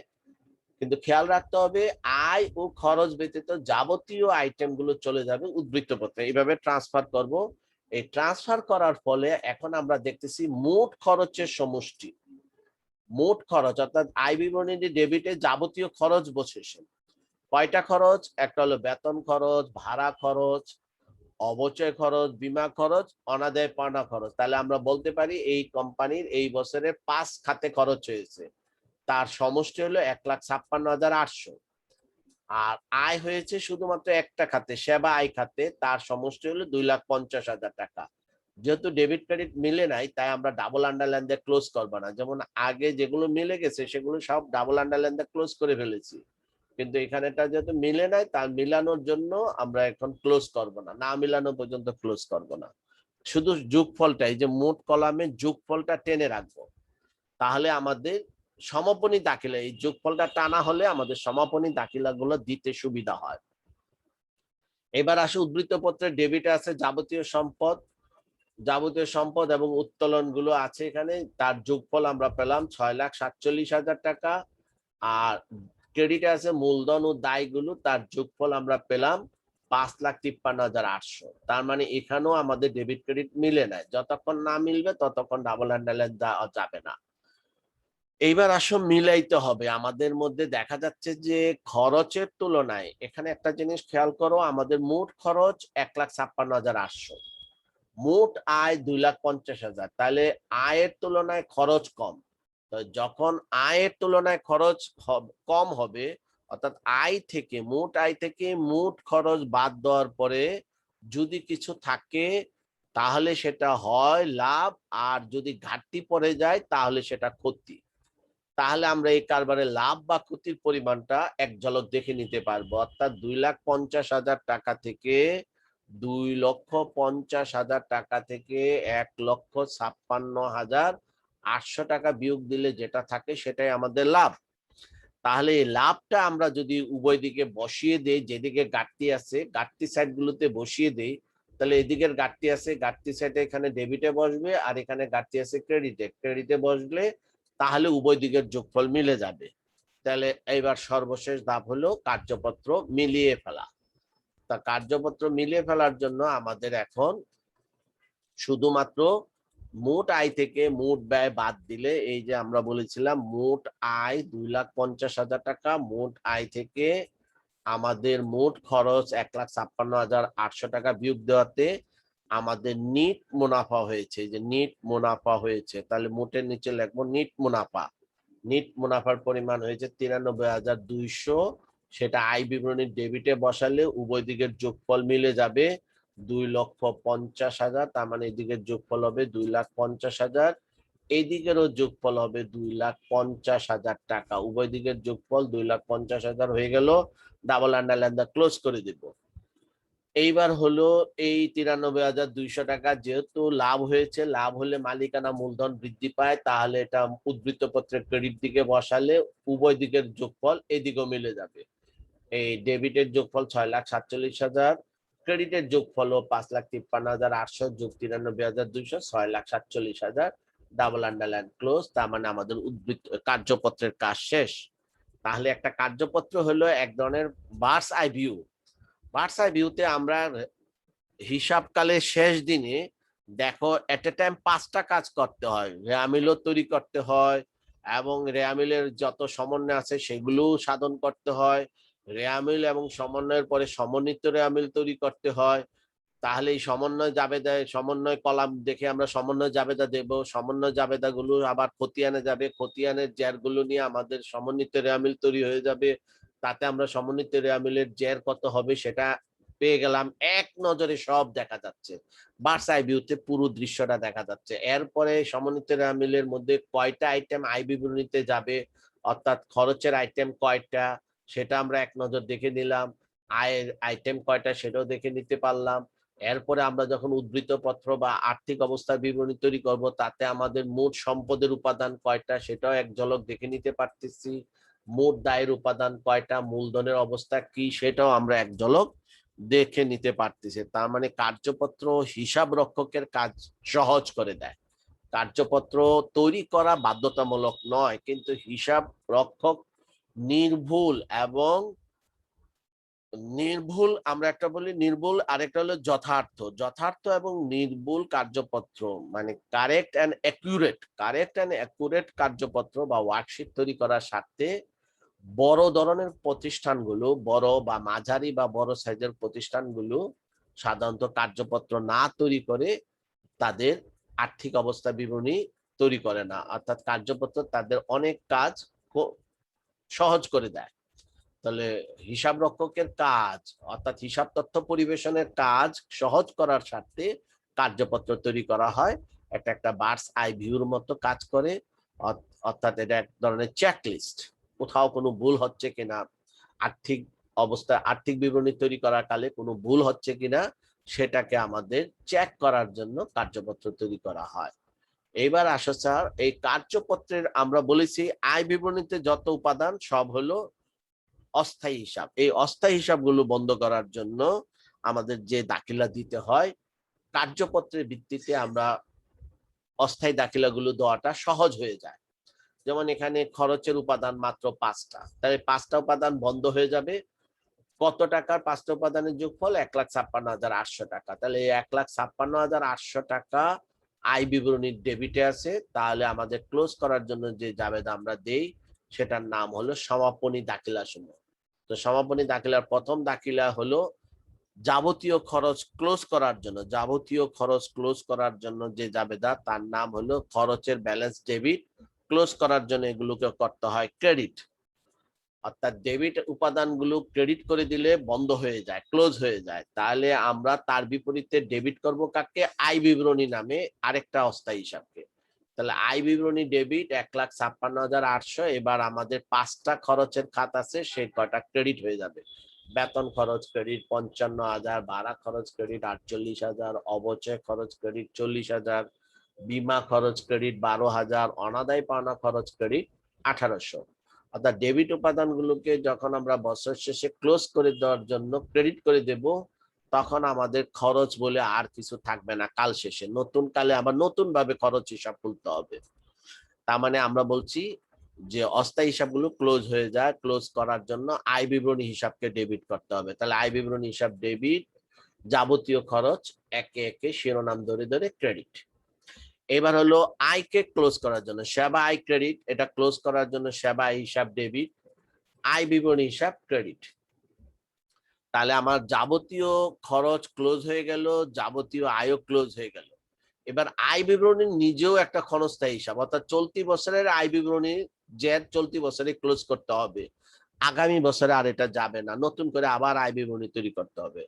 কিন্তু খেয়াল রাখতে হবে আয় ও খরচ ব্যতীত যাবতীয় আইটেম গুলো চলে যাবে উদ্ধৃতপত্রে। এইভাবে ট্রান্সফার করব। এই ট্রান্সফার করার ফলে এখন আমরা দেখতেছি মোট খরচের সমষ্টি। মোট খরচ অর্থাৎ আয় বিবরণী ডেবিটে যাবতীয় খরচ বসেছে। কয়টা খরচ? একটা হলো বেতন খরচ, ভাড়া খরচ, অবচয় খরচ, বীমা খরচ, অনাদায় পাওনা খরচ। তাহলে আমরা বলতে পারি এই কোম্পানির এই বছরে 5 খাতে খরচ হয়েছে, তার সমষ্টি হলো 1,56,800। আর আয় হয়েছে শুধুমাত্র একটা খাতে, সেবা আয় খাতে, তার সমষ্টি হলো 2,50,000 টাকা। যেহেতু ডেবিট ক্রেডিট মিলে নাই, তাই আমরা ডাবল আন্ডারলাইন দিয়ে ক্লোজ করবো না। যেমন আগে যেগুলো মিলে গেছে সেগুলো সব ডাবল আন্ডারলাইন দিয়ে ক্লোজ করে ফেলেছি, কিন্তু এখানেটা যেহেতু মিলে নাই, তার মিলানোর জন্য আমরা এখন ক্লোজ করব না, না মিলানো পর্যন্ত ক্লোজ করব না। শুধু যোগফলটা, এই যে মোট কলামে যোগফলটা টেনে রাখবো, তাহলে আমাদের সমাপনী দাখিলা, এই যোগফলটা টানা হলে আমাদের সমাপনী দাখিলা গুলো দিতে সুবিধা হয়। এবার আসে উদ্ধৃতপত্রের ডেবিটে আছে যাবতীয় সম্পদ। যাবতীয় সম্পদ এবং উত্তোলন গুলো আছে এখানে, তার যোগফল আমরা পেলাম 6,47,000 টাকা। আর ক্রেডিটে আছে মূলধন ও দায়গুলো, তার যোগফল আমরা পেলাম 5,53,800। তার মানে এখানেও আমাদের ডেবিট ক্রেডিট মিলে নাই। যতক্ষণ না মিলবে ততক্ষণ ডাবল আন্ডারলাইন দেওয়া যাবে না। এইবার আসো মিলাইতে হবে। আমাদের মধ্যে দেখা যাচ্ছে যে খরচের তুলনায় এখানে একটা জিনিস খেয়াল করো, আমাদের মোট খরচ 1,56,800, মোট আয় 2,50,000। তাহলে আয়ের তুলনায় খরচ কম। তো যখন আয়ের তুলনায় খরচ কম হবে, অর্থাৎ আয় থেকে মোট আয় থেকে মোট খরচ বাদ দেওয়ার পরে যদি কিছু থাকে তাহলে সেটা হয় লাভ, আর যদি ঘাটতি পড়ে যায় তাহলে সেটা ক্ষতি। তাহলে আমরা এই কারবারে লাভ বা ক্ষতির পরিমাণটা এক ঝলক দেখে নিতে পারবো। অর্থাৎ 2,50,000 টাকা থেকে 2,50,000 টাকা থেকে 1,56,800 টাকা বিয়োগ দিলে যেটা থাকে সেটাই আমাদের লাভ। তাহলে এই লাভটা আমরা যদি উভয় দিকে বসিয়ে দেই, যেদিকে ঘাটতি আছে ঘাটতি সাইড গুলোতে বসিয়ে দেই, তাহলে এদিকের ঘাটতি আছে ঘাটতি সাইডে এখানে ডেবিটে বসবে, আর এখানে ঘাটতি আছে ক্রেডিটে, ক্রেডিটে বসলে তাহলে উভয় দিকের যোগফল মিলে যাবে। তাহলে এইবার সর্বশেষ ধাপ হলো কার্যপত্র মিলিয়ে ফেলা। তা কার্যপত্র মিলিয়ে ফেলার জন্য আমাদের এখন শুধুমাত্র মোট আয় থেকে মোট ব্যয় বাদ দিলে, এই যে আমরা বলেছিলাম মোট আয় 2,50,000 টাকা, মোট আয় থেকে আমাদের মোট খরচ 1,56,800 টাকা বিয়োগ দেওয়াতে আমাদের নিট মুনাফা হয়েছে। যে নিট মুনাফা হয়েছে, তাহলে মোটের নিচে লিখবো নিট মুনাফা। নিট মুনাফার পরিমাণ হয়েছে 93,200। সেটা আয় বিবরণীর ডেবিটে বসালে উভয় দিকের যোগফল মিলে যাবে 2,50,000। তার মানে এদিকের যোগফল হবে 2,50,000, এইদিকেরও যোগফল হবে 2,50,000 টাকা। উভয় দিকের যোগফল 2,50,000 হয়ে গেল। ডাবল আন্ডারলাইন দা ক্লোজ করে দিব। এইবার হলো এই 93,200 টাকা যেহেতু লাভ হয়েছে, লাভ হলে মালিকানা মূলধন বৃদ্ধি পায়, তাহলে এটা উদ্ধৃতপত্রের ক্রেডিট দিকে বসালে উভয় দিকের যোগফল এদিকেও মিলে যাবে। এই ডেবিটের যোগফল 6,47,000, ক্রেডিটের যোগফল 5,53,800 যোগ 93,200 6,47,000। Double underline close. তার মানে আমাদের কার্যপত্রের কাজ শেষ। তাহলে একটা কার্যপত্র হলো এক ধরনের bird's eye view. Bird's eye ভিউতে আমরা হিসাবকালের শেষ দিনে দেখো এট এ টাইম 5টা কাজ করতে হয়। রেয়ামিলও তৈরি করতে হয় এবং রেয়ামিলের যত সমন্বয় আছে সেগুলোও সাধন করতে হয়। রেয়ামিল এবং সমন্বয়ের পরে সমন্বিত রেয়ামিল তৈরি করতে হয়। তাহলে এই সমন্বয় কলাম দেখে আমরা সমন্বয় জাবেদা দেব, সমন্বয় জাবেদা গুলো আবার খতিয়ানে যাবে, খতিয়ানের জের গুলো নিয়ে আমাদের সমন্বিত রেয়ামিল তৈরি হয়ে যাবে, তাতে আমরা সমন্বিত রেয়ামিলের জের কত হবে সেটা পেয়ে গেলাম। এক নজরে সব দেখা যাচ্ছে, বার্স আই ভিউতে পুরো দৃশ্যটা দেখা যাচ্ছে। এরপরে সমন্বিত রেয়ামিলের মধ্যে কয়টা আইটেম আই বিবরণীতে যাবে, অর্থাৎ খরচের আইটেম কয়টা সেটা আমরা এক নজর দেখে নিলাম, আয়ের আইটেম কয়টা সেটাও দেখে নিতে পারলাম। এরপরে আমরা যখন উদ্ধৃত পত্র বা আর্থিক অবস্থার বিবরণী তৈরি করব, তাতে আমাদের মোট সম্পদের উপাদান কয়টা সেটাও এক ঝলক দেখে নিতে পারতেছি, মোট দায়ের উপাদান কয়টা, মূলধনের অবস্থা কি সেটাও আমরা এক ঝলক দেখে নিতে পারতেছি। তার মানে কার্যপত্র হিসাব রক্ষকের কাজ সহজ করে দেয়। কার্যপত্র তৈরি করা বাধ্যতামূলক নয়, কিন্তু হিসাব রক্ষক নির্ভুল এবং নির্ভুল, আমরা একটা বলি নির্ভুল, আরেকটা হলো যথার্থ। যথার্থ এবং নির্ভুল কার্যপত্র মানে কারেক্ট এন্ড অ্যাকুরেট কার্যপত্র বা ওয়ার্কশিট তৈরি করার স্বার্থে বড় ধরনের প্রতিষ্ঠানগুলো, বড় বা মাঝারি বা বড় সাইজের প্রতিষ্ঠানগুলো সাধারণত কার্যপত্র না তৈরি করে তাদের আর্থিক অবস্থা বিবরণী তৈরি করে না, অর্থাৎ কার্যপত্র তাদের অনেক কাজ সহজ করে দেয়। তাহলে হিসাব রক্ষকের কাজ অর্থাৎ হিসাব তথ্য পরিবেশনের কাজ সহজ করার স্বার্থে কার্যপত্র তৈরি করা হয়। এটা একটা বার্স আই ভিউর মতো কাজ করে, অর্থাৎ এটা এক ধরনের চেকলিস্ট, কোথাও কোনো ভুল হচ্ছে কিনা, আর্থিক অবস্থা আর্থিক বিবরণী তৈরি করার কালে কোনো ভুল হচ্ছে কিনা সেটাকে আমাদের চেক করার জন্য কার্যপত্র তৈরি করা হয়। এইবার আসো স্যার, এই কার্যপত্রের আমরা বলেছি আয় বিবরণীতে যত উপাদান সব হলো অস্থায়ী হিসাব। এই অস্থায়ী হিসাবগুলো বন্ধ করার জন্য আমাদের যে দাখিলা দিতে হয়, কার্যপত্রের ভিত্তিতে আমরা অস্থায়ী দাখিলাগুলো দেওয়াটা সহজ হয়ে যায়। যেমন এখানে খরচের উপাদান মাত্র 5টা, তাহলে 5টা উপাদান বন্ধ হয়ে যাবে। কত টাকার 5টা উপাদানের যোগফল? 1,56,800 টাকা। তাহলে 1,56,800 টাকা আয় বিবরণীর ডেবিটে আছে। তাহলে আমাদের ক্লোজ করার জন্য যে জাবেদা আমরা দেই সেটার নাম হলো সমাপনী দাখিলা সমূহ। তো সমাপনী দাখিলার প্রথম দাখিলা হলো যাবতীয় খরচ ক্লোজ করার জন্য, যে জাবেদা তার নাম হলো খরচের ব্যালেন্স ডেবিট। ক্লোজ করার জন্য এগুলোকে করতে হয় ক্রেডিট, অর্থাৎ ডেবিট উপাদানগুলো ক্রেডিট করে দিলে বন্ধ হয়ে যায়, ক্লোজ হয়ে যায়। তাহলে আমরা তার বিপরীতে ডেবিট করব কাকে? আয় বিবরণী নামে আরেকটা অস্থায়ী হিসাবকে। তাহলে আয় বিবরণী ডেবিট 1,56,800। এবার আমাদের 5টা খরচের খাত আছে, সেই কয়টা ক্রেডিট হয়ে যাবে। বেতন খরচ ক্রেডিট 55,000, ভাড়া খরচ ক্রেডিট 48,000, অবচয় খরচ ক্রেডিট 40,000, বীমা খরচ ক্রেডিট 12,000, অনাদায় পাওনা খরচ ক্রেডিট 1,800। অর্থাৎ ডেবিট উপাদানগুলোকে যখন আমরা বছর শেষে ক্লোজ করে দেওয়ার জন্য ক্রেডিট করে দেব, তখন আমাদের খরচ বলে আর কিছু থাকবে না। কাল শেষে নতুন কালে আবার নতুন ভাবে খরচ হিসাব খুলতে হবে। তার মানে আমরা বলছি যে অস্থায়ী হিসাবগুলো ক্লোজ হয়ে যায়, ক্লোজ করার জন্য আয় বিবরণী হিসাবকে ডেবিট করতে হবে। তাহলে আয় বিবরণী হিসাব ডেবিট, যাবতীয় খরচ একে একে শিরোনাম ধরে ধরে ক্রেডিট। এবার হলো আয়কে ক্লোজ করার জন্য সেবা আয় ক্রেডিট, এটা ক্লোজ করার জন্য সেবা আয় হিসাব ডেবিট, আয় বিবরণী হিসাব ক্রেডিট। তাহলে আমার যাবতীয় খরচ ক্লোজ হয়ে গেল, যাবতীয় আয়ও ক্লোজ হয়ে গেল। এবার আয় বিবরণী নিজেও একটা ক্ষণস্থায়ী হিসাব, অর্থাৎ চলতি বছরের আয় বিবরণী যে চলতি বছরে ক্লোজ করতে হবে, আগামী বছরে আর এটা যাবে না, নতুন করে আবার আয় বিবরণী তৈরি করতে হবে।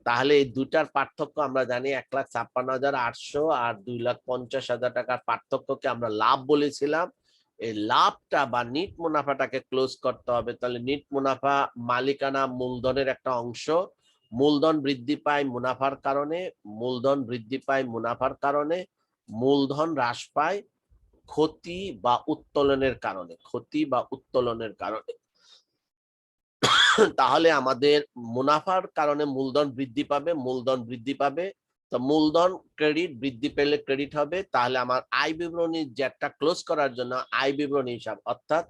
তাহলে এই দুটার পার্থক্য আমরা জানি, 1,56,800 আর 2,50,000 টাকার পার্থক্যকে আমরা লাভ বলেছিলাম। এই লাভটা বা নিট মুনাফাটাকে ক্লোজ করতে হবে। তাহলে নিট মুনাফা মালিকানা মূলধনের একটা অংশ, মূলধন বৃদ্ধি পায় মুনাফার কারণে, মূলধন হ্রাস পায় ক্ষতি বা উত্তোলনের কারণে। তাহলে আমাদের মুনাফার কারণে মূলধন বৃদ্ধি পাবে, তো মূলধন ক্রেডিট বৃদ্ধি পেলে ক্রেডিট হবে। তাহলে আমার আয় বিবরণী যেটা ক্লোজ করার জন্য আয় বিবরণী হিসাব, অর্থাৎ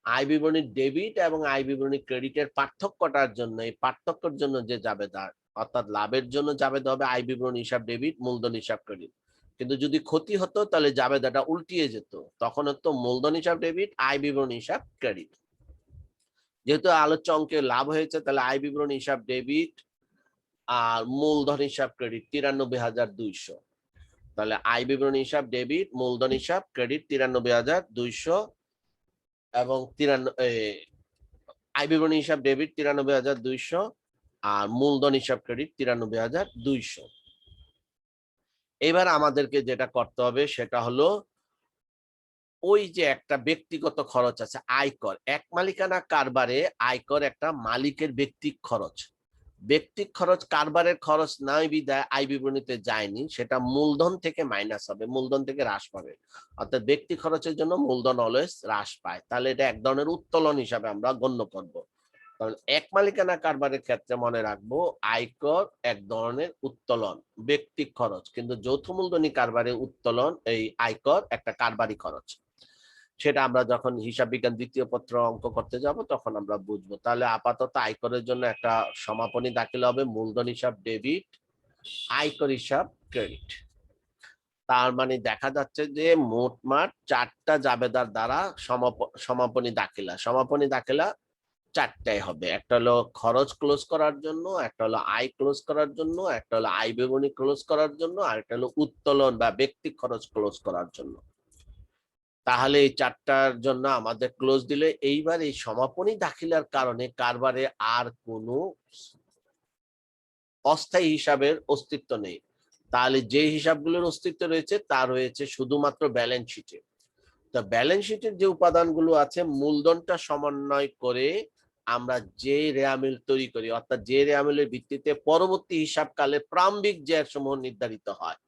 আয় বিবরণী ডেবিট এবং আয় বিবরণী ক্রেডিটের পার্থক্যটার জন্য, এই পার্থক্যের জন্য যে জাবেদা, অর্থাৎ লাভের জন্য জাবেদা হবে আয় বিবরণী হিসাব ডেবিট, মূলধন হিসাব ক্রেডিট। কিন্তু যদি ক্ষতি হতো তাহলে জাবেদাটা উল্টিয়ে যেত, তখন হতো মূলধন হিসাব ডেবিট, আয় বিবরণী হিসাব ক্রেডিট। যেহেতু আলোচ্য অঙ্কে লাভ হয়েছে, তাহলে আয় বিবরণী হিসাব ডেবিট, আর মূলধন হিসাব ক্রেডিট 93,200। তাহলে আয় বিবরণী হিসাব ডেবিট, মূলধন হিসাব ক্রেডিট 93,200 এবং আয় বিবরণী হিসাব ডেবিট 93,200 আর মূলধন হিসাব ক্রেডিট 93,200। এবার আমাদেরকে যেটা করতে হবে সেটা হলো ওই যে একটা ব্যক্তিগত খরচ আছে আয়কর, এক মালিকানা কারবারে আয়কর একটা মালিকের ব্যক্তিক খরচ। ব্যক্তিক খরচ কারবারের খরচ নাই বিদায় আয় বিবরণীতে যায়নি, সেটা মূলধন থেকে মাইনাস হবে, মূলধন থেকে হ্রাস পাবে। অর্থাৎ ব্যক্তি খরচের জন্য মূলধন অলওয়েজ হ্রাস পায়, তাহলে এটা এক ধরনের উত্তোলন হিসাবে আমরা গণ্য করব। কারণ এক মালিকানা কারবারের ক্ষেত্রে মনে রাখবো আয়কর এক ধরনের উত্তোলন, ব্যক্তিক খরচ, কিন্তু যৌথ মূলধনী কারবারে উত্তোলন এই আয়কর একটা কারবারি খরচ। সেটা আমরা যখন হিসাব বিজ্ঞান দ্বিতীয় পত্র অঙ্ক করতে যাব তখন আমরা বুঝবো। তাহলে আপাতত আয়করের জন্য একটা সমাপনী দাখিল হবে, মূলধন হিসাব ডেবিট, আয়কর হিসাব ক্রেডিট। তার মানে দেখা যাচ্ছে যে মোটমাট 4টা জাবেদার দ্বারা সমাপনী দাখিলা, সমাপনী দাখিলা 4টাই হবে। একটা হলো খরচ ক্লোজ করার জন্য, একটা হলো আয় ক্লোজ করার জন্য, একটা হলো আয় বিবরণী ক্লোজ করার জন্য, আর একটা হলো উত্তোলন বা ব্যক্তি খরচ ক্লোজ করার জন্য। তাহলে এই 4টার জন্য আমাদের ক্লোজ দিলে এইবার এই সমাপনী দাখিলার কারণে কারবারে আর কোনো অস্থায়ী হিসাবের অস্তিত্ব নেই। তাহলে যে হিসাবগুলোর অস্তিত্ব রয়েছে তা রয়েছে শুধুমাত্র ব্যালেন্স শিটে। তো ব্যালেন্স শিটের যে উপাদানগুলো আছে মূলধনটা সমন্বয় করে আমরা যে রেয়ামিল তৈরি করি, অর্থাৎ যে রেয়ামিলের ভিত্তিতে পরবর্তী হিসাবকালে প্রারম্ভিক জের সমূহ নির্ধারিত হয়।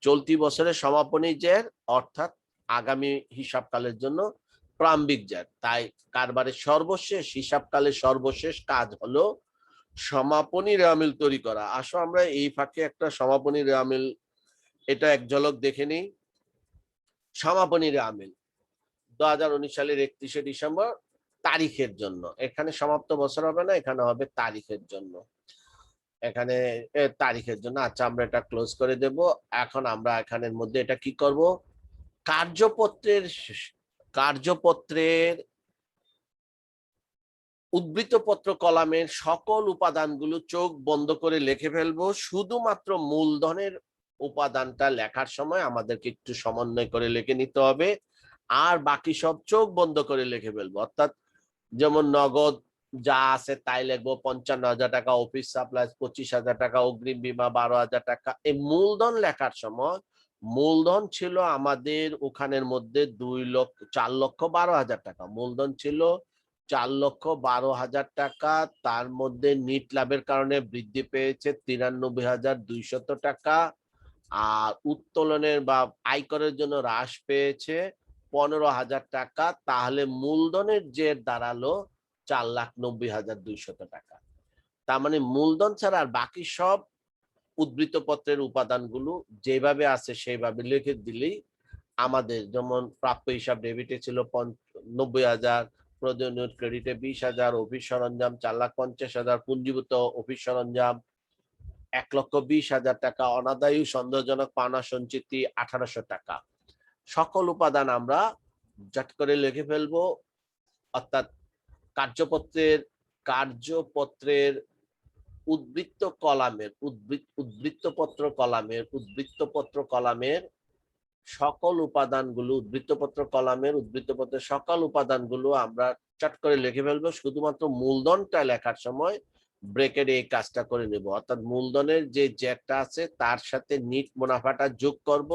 চলতি বছরের সমাপনী জের অর্থাৎ আগামী হিসাবকালের জন্য প্রারম্ভিক জের। তাই কারবারের সর্বশেষ হিসাবকালের সর্বশেষ কাজ হলো সমাপনী রেয়ামিল তৈরি করা। আসো আমরা এই ফাঁকে একটা সমাপনী রেয়ামিল এটা এক ঝলক দেখে নিই। সমাপনী রেয়ামিল 2019 সালের 31শে ডিসেম্বর তারিখের জন্য, এখানে সমাপ্ত বছর হবে না, এখানে হবে তারিখের জন্য। এখানে তারিখের জন্য আচ্ছা আমরা এটা ক্লোজ করে দেব। এখন আমরা এখানের মধ্যে এটা কি করব, কার্যপত্রের উদ্ধৃতপত্র কলামের সকল উপাদানগুলো চোখ বন্ধ করে লিখে ফেলবো। শুধুমাত্র মূলধনের উপাদানটা লেখার সময় আমাদেরকে একটু সমন্বয় করে লিখে নিতে হবে, আর বাকি সব চোখ বন্ধ করে লিখে ফেলবো। অর্থাৎ যেমন নগদ যা আছে তাই লিখবো, 55,000 টাকা, অফিস সাপ্লাইজ 25,000 টাকা, অগ্রিম বীমা 12,000 টাকা। এই মূলধন লেখার সময় মূলধন ছিল আমাদের ওখানের মধ্যে 4,12,000 টাকা মূলধন ছিল, 4,12,000 টাকা। তার মধ্যে নিট লাভের কারণে বৃদ্ধি পেয়েছে 93,200 টাকা, আর উত্তোলনের বা আয়করের জন্য হ্রাস পেয়েছে 15,000 টাকা। তাহলে মূলধনের জের দাঁড়ালো 4,90,200 টাকা। তার মানে মূলধন ছাড়া আর বাকি সব উদ্ধৃত পত্রের উপাদানগুলো যেভাবে আছে সেইভাবে লিখে দিলেই আমাদের, যেমন প্রাপ্য হিসাব ডেবিটে ছিল 90,000, প্রয়োজনীয় ক্রেডিটে 20,000, অফিস সরঞ্জাম 4,50,000, পুঞ্জীভূত অফিস সরঞ্জাম 1,20,000 টাকা, অনাদায়ী সন্দেহজনক পাওনা সঞ্চিতি 1,800 টাকা। সকল উপাদান আমরা জট করে লিখে ফেলবো। অর্থাৎ কার্যপত্রের উদ্ধৃতপত্র কলামের সকল উপাদানগুলো, উদ্ধৃতপত্রের সকল উপাদানগুলো আমরা চট করে লিখে ফেলবো। শুধুমাত্র মূলধনটা লেখার সময় ব্রেকেট এই কাজটা করে নেব। অর্থাৎ মূলধনের যে জেরটা আছে তার সাথে নিট মুনাফাটা যোগ করব,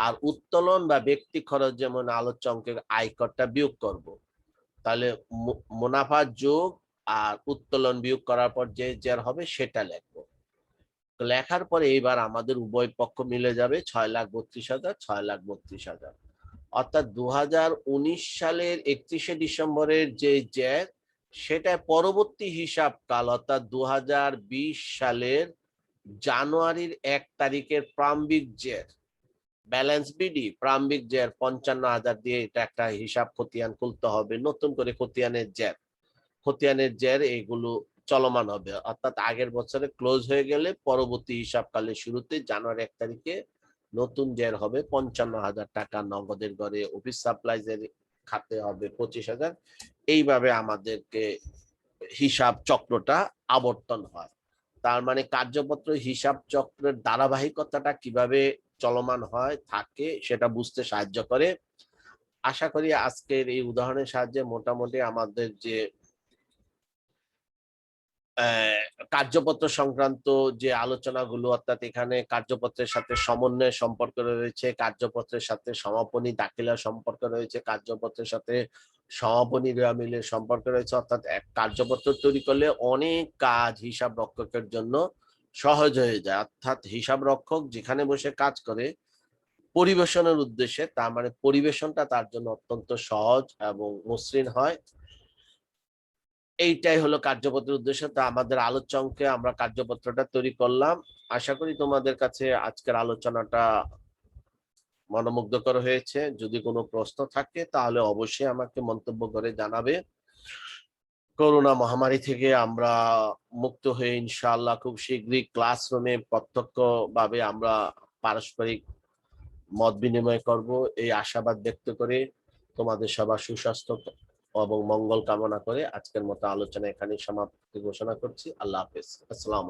আর উত্তোলন বা ব্যক্তি খরচ যেমন আলোচ্য অঙ্কের আয়করটা বিয়োগ করব। তাহলে মুনাফা যোগ আর উত্তোলন বিয়োগ করার পর যে জের হবে সেটা লিখবো। লেখার পরে এইবার আমাদের উভয় পক্ষ মিলে যাবে 6,32,000, 6,32,000। অর্থাৎ 2019 সালের 31শে ডিসেম্বরের যে জের সেটা পরবর্তী হিসাবকাল অর্থাৎ 2020 সালের জানুয়ারির 1 তারিখের প্রারম্ভিক জের, ব্যালেন্স বিডি প্রারম্ভিক জের 55,000 দিয়ে এটা একটা হিসাব খতিয়ান খুলতে হবে, নতুন করে খতিয়ানের জের এইগুলো চলমান হবে। অর্থাৎ আগের বছরে ক্লোজ হয়ে গেলে পরবর্তী হিসাবকালের শুরুতে জানুয়ারি 1 তারিখে নতুন জের হবে 55,000 টাকা, নগদের ঘরে অফিস সাপ্লাইজের খাতে হবে 25,000। এইভাবে আমাদেরকে হিসাব চক্রটা আবর্তন হয়। তার মানে কার্যপত্র হিসাব চক্রের ধারাবাহিকতাটা কিভাবে চলমান হয় থাকে সেটা বুঝতে সাহায্য করে। আশা করি আজকের এই উদাহরণের সাহায্যে মোটামুটি আমাদের যে কার্যপত্র সংক্রান্ত যে আলোচনাগুলো, অর্থাৎ এখানে কার্যপত্রের সাথে সমন্বয়ের সম্পর্ক রয়েছে, কার্যপত্রের সাথে সমাপনী দাখিলার সম্পর্ক রয়েছে, কার্যপত্রের সাথে সমাপনী রেওয়ামিলের সম্পর্ক রয়েছে। অর্থাৎ এক কার্যপত্র তৈরি করলে অনেক কাজ হিসাব রক্ষকের জন্য সহজ হয়ে যায়। অর্থাৎ হিসাব রক্ষক যেখানে বসে কাজ করে পরিবেশনের উদ্দেশ্যে, তার মানে পরিবেশনটা তার জন্য অত্যন্ত সহজ এবং মসৃণ হয়। এইটাই হলো কার্যপত্রের উদ্দেশ্য। তো আমাদের আলোচ্য অঙ্কে আমরা কার্যপত্রটা তৈরি করলাম। আশা করি তোমাদের কাছে আজকের আলোচনাটা মনোমুগ্ধকর হয়েছে। যদি কোনো প্রশ্ন থাকে তাহলে অবশ্যই আমাকে মন্তব্য করে জানাবে। করোনা মহামারী থেকে আমরা মুক্ত হয়ে ইনশাআল্লাহ খুব শীঘ্রই ক্লাসরুমে প্রত্যক্ষভাবে আমরা পারস্পরিক মত বিনিময় করব, এই আশাবাদ ব্যক্ত করে তোমাদের সবার সুস্বাস্থ্য এবং মঙ্গল কামনা করে আজকের মতো আলোচনা এখানেই সমাপ্তি ঘোষণা করছি। আল্লাহ হাফেজ। আসসালাম।